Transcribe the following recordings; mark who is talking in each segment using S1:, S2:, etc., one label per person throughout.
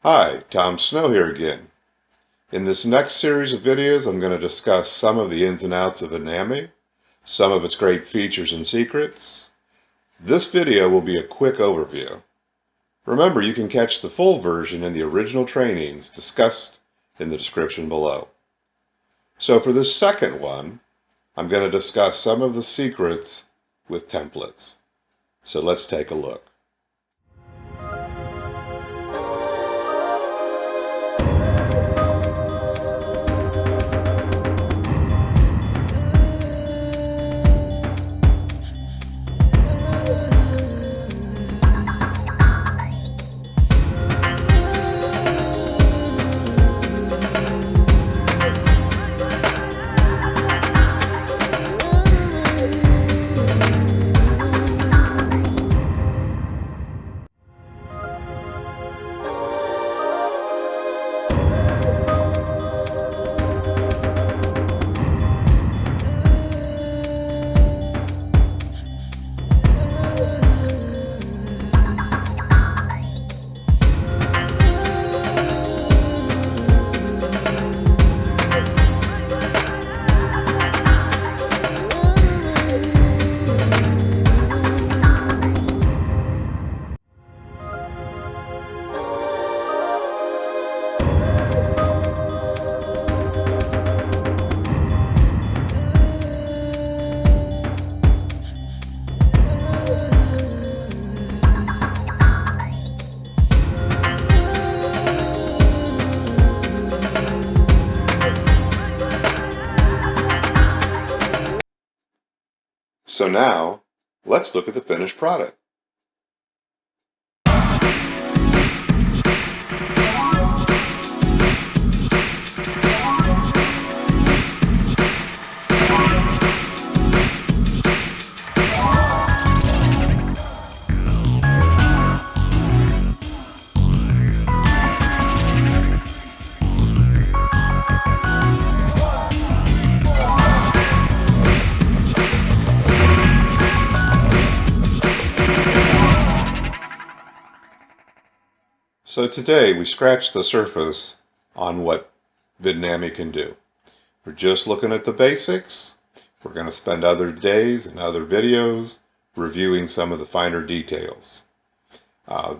S1: Hi, Tom Snow here again. In this next series of videos, I'm going to discuss some of the ins and outs of Vidnami, some of its great features and secrets. This video will be a quick overview. Remember, you can catch the full version in the original trainings discussed in the description below. So for this second one, I'm going to discuss some of the secrets with templates. So let's take a look. So now, let's look at the finished product. So today we scratched the surface on what Vidnami can do. We're just looking at the basics. We're going to spend other days and other videos reviewing some of the finer details.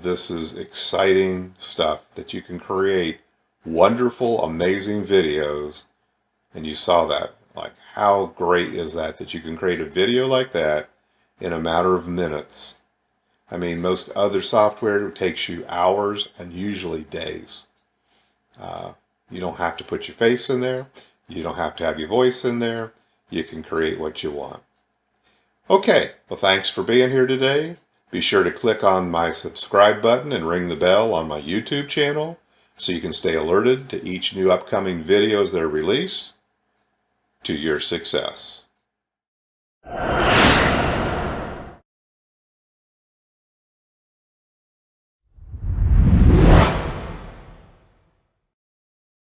S1: This is exciting stuff that you can create wonderful, amazing videos. And you saw that. Like, how great is that you can create a video like that in a matter of minutes? I mean, most other software takes you hours and usually days. You don't have to put your face in there. You don't have to have your voice in there. You can create what you want. Okay, well, thanks for being here today. Be sure to click on my subscribe button and ring the bell on my YouTube channel so you can stay alerted to each new upcoming videos that are released. To your success.